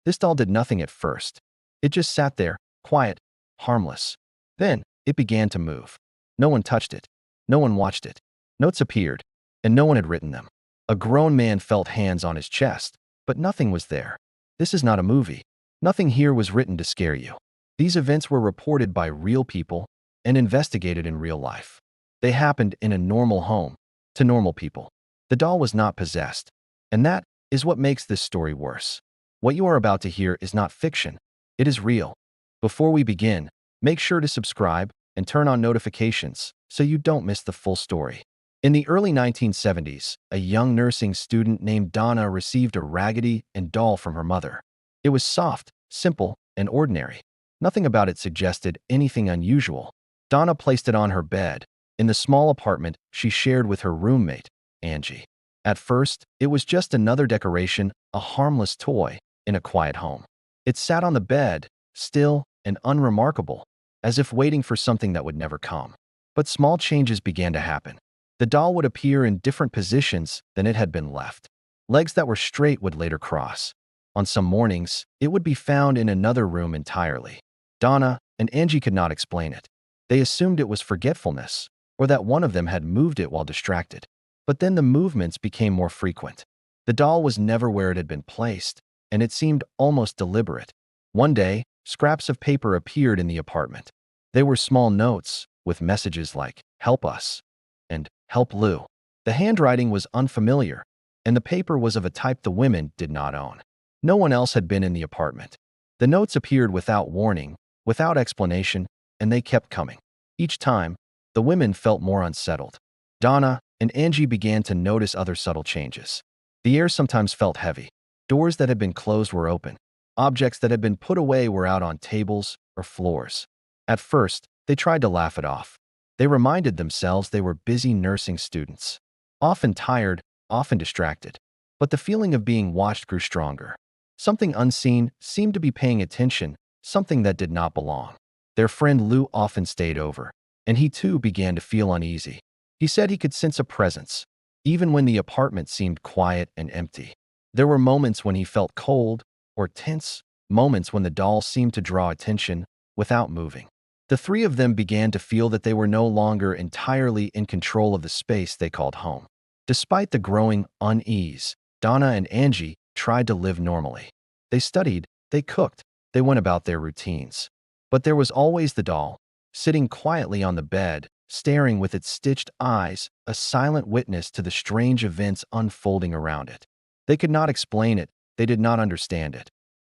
This doll did nothing at first. It just sat there, quiet, harmless. Then, it began to move. No one touched it. No one watched it. Notes appeared, and no one had written them. A grown man felt hands on his chest, but nothing was there. This is not a movie. Nothing here was written to scare you. These events were reported by real people and investigated in real life. They happened in a normal home, to normal people. The doll was not possessed, and that is what makes this story worse. What you are about to hear is not fiction. It is real. Before we begin, make sure to subscribe and turn on notifications so you don't miss the full story. In the early 1970s, a young nursing student named Donna received a Raggedy Ann doll from her mother. It was soft, simple, and ordinary. Nothing about it suggested anything unusual. Donna placed it on her bed, in the small apartment she shared with her roommate, Angie. At first, it was just another decoration, a harmless toy, in a quiet home. It sat on the bed, still and unremarkable, as if waiting for something that would never come. But small changes began to happen. The doll would appear in different positions than it had been left. Legs that were straight would later cross. On some mornings, it would be found in another room entirely. Donna and Angie could not explain it. They assumed it was forgetfulness, or that one of them had moved it while distracted. But then the movements became more frequent. The doll was never where it had been placed, and it seemed almost deliberate. One day, scraps of paper appeared in the apartment. They were small notes with messages like, "Help us," and "Help Lou." The handwriting was unfamiliar, and the paper was of a type the women did not own. No one else had been in the apartment. The notes appeared without warning, without explanation, and they kept coming. Each time, the women felt more unsettled. Donna and Angie began to notice other subtle changes. The air sometimes felt heavy. Doors that had been closed were open. Objects that had been put away were out on tables or floors. At first, they tried to laugh it off. They reminded themselves they were busy nursing students, often tired, often distracted. But the feeling of being watched grew stronger. Something unseen seemed to be paying attention, something that did not belong. Their friend Lou often stayed over, and he too began to feel uneasy. He said he could sense a presence, even when the apartment seemed quiet and empty. There were moments when he felt cold or tense, moments when the doll seemed to draw attention without moving. The three of them began to feel that they were no longer entirely in control of the space they called home. Despite the growing unease, Donna and Angie tried to live normally. They studied, they cooked, they went about their routines. But there was always the doll, sitting quietly on the bed, staring with its stitched eyes, a silent witness to the strange events unfolding around it. They could not explain it, they did not understand it.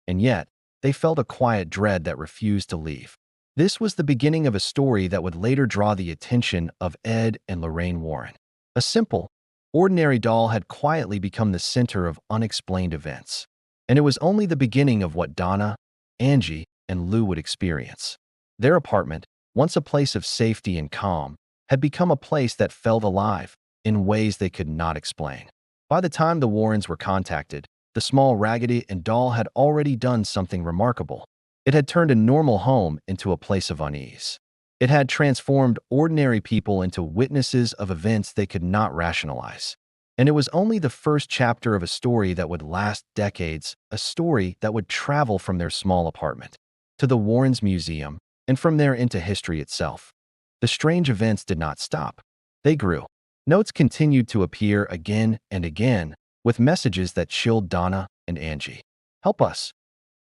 And yet, they felt a quiet dread that refused to leave. This was the beginning of a story that would later draw the attention of Ed and Lorraine Warren. A simple, ordinary doll had quietly become the center of unexplained events. And it was only the beginning of what Donna, Angie, and Lou would experience. Their apartment, once a place of safety and calm, had become a place that felt alive in ways they could not explain. By the time the Warrens were contacted, the small Raggedy Ann doll had already done something remarkable. It had turned a normal home into a place of unease. It had transformed ordinary people into witnesses of events they could not rationalize. And it was only the first chapter of a story that would last decades, a story that would travel from their small apartment to the Warrens Museum, and from there into history itself. The strange events did not stop. They grew. Notes continued to appear again and again, with messages that chilled Donna and Angie. "Help us.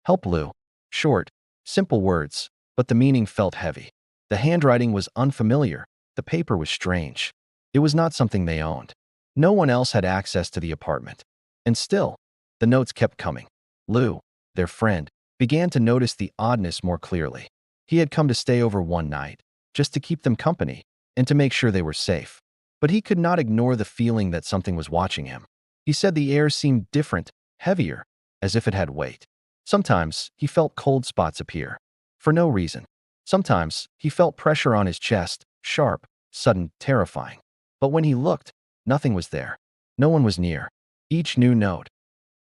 Help Lou." Short, simple words, but the meaning felt heavy. The handwriting was unfamiliar. The paper was strange. It was not something they owned. No one else had access to the apartment. And still, the notes kept coming. Lou, their friend, began to notice the oddness more clearly. He had come to stay over one night, just to keep them company and to make sure they were safe. But he could not ignore the feeling that something was watching him. He said the air seemed different, heavier, as if it had weight. Sometimes he felt cold spots appear, for no reason. Sometimes he felt pressure on his chest, sharp, sudden, terrifying. But when he looked, nothing was there. No one was near. Each new note,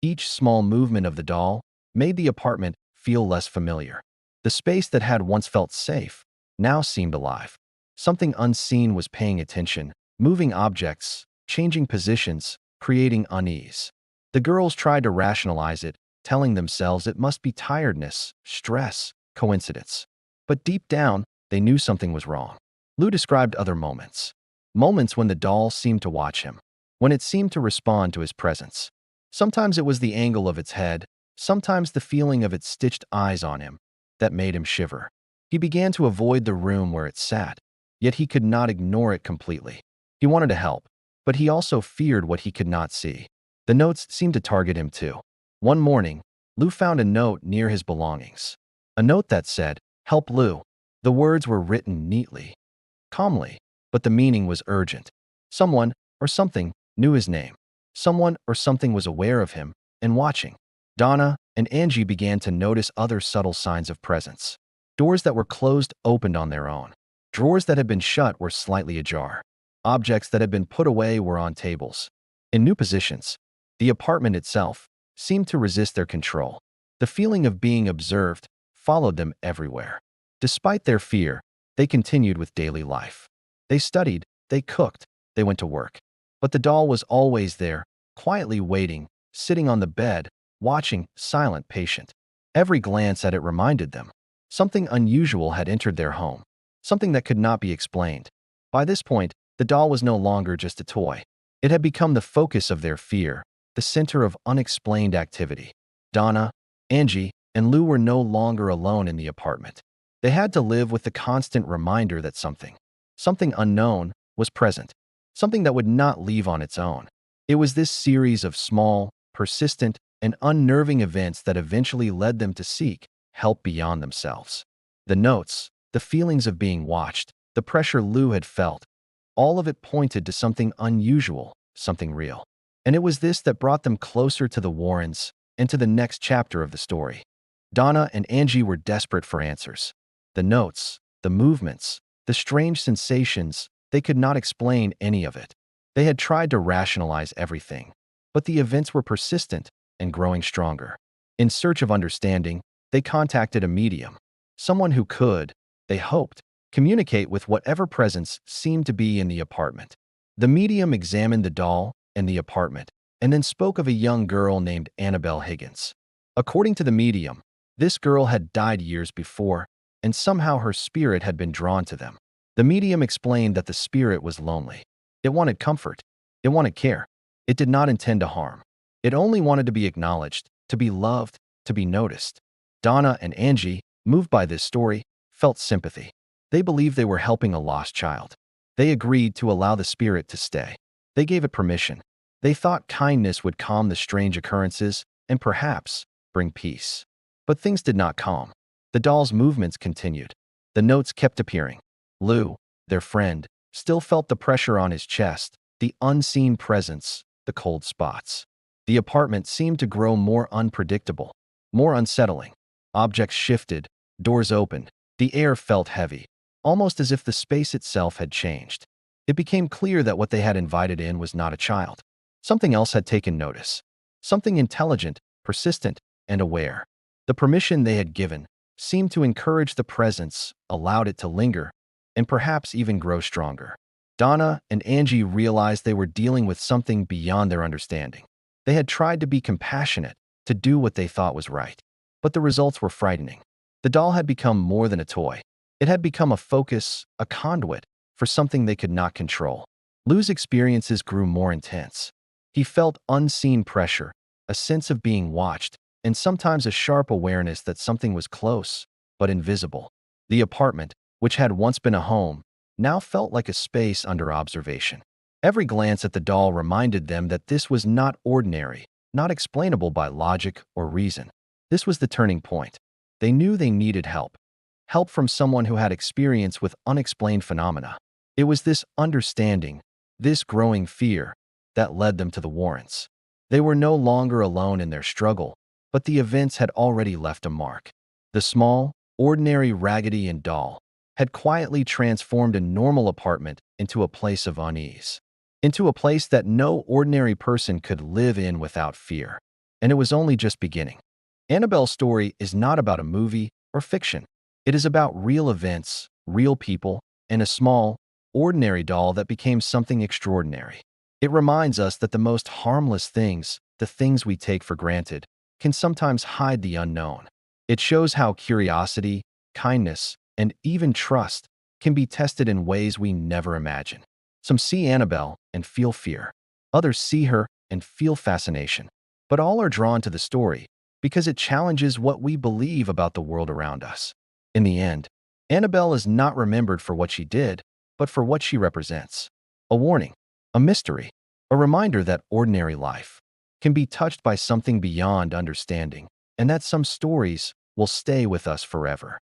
each small movement of the doll made the apartment feel less familiar. The space that had once felt safe now seemed alive. Something unseen was paying attention, moving objects, changing positions, creating unease. The girls tried to rationalize it, telling themselves it must be tiredness, stress, coincidence. But deep down, they knew something was wrong. Lou described other moments. Moments when the doll seemed to watch him, when it seemed to respond to his presence. Sometimes it was the angle of its head, sometimes the feeling of its stitched eyes on him, that made him shiver. He began to avoid the room where it sat, yet he could not ignore it completely. He wanted to help, but he also feared what he could not see. The notes seemed to target him too. One morning, Lou found a note near his belongings. A note that said, "Help Lou." The words were written neatly, calmly, but the meaning was urgent. Someone or something knew his name. Someone or something was aware of him and watching. Donna and Angie began to notice other subtle signs of presence. Doors that were closed opened on their own. Drawers that had been shut were slightly ajar. Objects that had been put away were on tables, in new positions. The apartment itself seemed to resist their control. The feeling of being observed followed them everywhere. Despite their fear, they continued with daily life. They studied, they cooked, they went to work. But the doll was always there, quietly waiting, sitting on the bed, watching, silent, patient. Every glance at it reminded them. Something unusual had entered their home, something that could not be explained. By this point, the doll was no longer just a toy. It had become the focus of their fear, the center of unexplained activity. Donna, Angie, and Lou were no longer alone in the apartment. They had to live with the constant reminder that something unknown, was present, something that would not leave on its own. It was this series of small, persistent, and unnerving events that eventually led them to seek help beyond themselves. The notes, the feelings of being watched, the pressure Lou had felt, all of it pointed to something unusual, something real. And it was this that brought them closer to the Warrens and to the next chapter of the story. Donna and Angie were desperate for answers. The notes, the movements, the strange sensations, they could not explain any of it. They had tried to rationalize everything, but the events were persistent and growing stronger. In search of understanding, they contacted a medium, someone who could, they hoped, communicate with whatever presence seemed to be in the apartment. The medium examined the doll and the apartment, and then spoke of a young girl named Annabelle Higgins. According to the medium, this girl had died years before, and somehow her spirit had been drawn to them. The medium explained that the spirit was lonely. It wanted comfort. It wanted care. It did not intend to harm. It only wanted to be acknowledged, to be loved, to be noticed. Donna and Angie, moved by this story, felt sympathy. They believed they were helping a lost child. They agreed to allow the spirit to stay. They gave it permission. They thought kindness would calm the strange occurrences and perhaps bring peace. But things did not calm. The doll's movements continued. The notes kept appearing. Lou, their friend, still felt the pressure on his chest, the unseen presence, the cold spots. The apartment seemed to grow more unpredictable, more unsettling. Objects shifted, doors opened, the air felt heavy, almost as if the space itself had changed. It became clear that what they had invited in was not a child. Something else had taken notice. Something intelligent, persistent, and aware. The permission they had given seemed to encourage the presence, allowed it to linger, and perhaps even grow stronger. Donna and Angie realized they were dealing with something beyond their understanding. They had tried to be compassionate, to do what they thought was right. But the results were frightening. The doll had become more than a toy. It had become a focus, a conduit, for something they could not control. Lou's experiences grew more intense. He felt unseen pressure, a sense of being watched, and sometimes a sharp awareness that something was close, but invisible. The apartment, which had once been a home, now felt like a space under observation. Every glance at the doll reminded them that this was not ordinary, not explainable by logic or reason. This was the turning point. They knew they needed help. Help from someone who had experience with unexplained phenomena. It was this understanding, this growing fear, that led them to the Warrens. They were no longer alone in their struggle, but the events had already left a mark. The small, ordinary Raggedy Ann doll had quietly transformed a normal apartment into a place of unease, into a place that no ordinary person could live in without fear. And it was only just beginning. Annabelle's story is not about a movie or fiction. It is about real events, real people, and a small, ordinary doll that became something extraordinary. It reminds us that the most harmless things, the things we take for granted, can sometimes hide the unknown. It shows how curiosity, kindness, and even trust can be tested in ways we never imagine. Some see Annabelle and feel fear. Others see her and feel fascination. But all are drawn to the story because it challenges what we believe about the world around us. In the end, Annabelle is not remembered for what she did, but for what she represents. A warning, a mystery, a reminder that ordinary life can be touched by something beyond understanding, and that some stories will stay with us forever.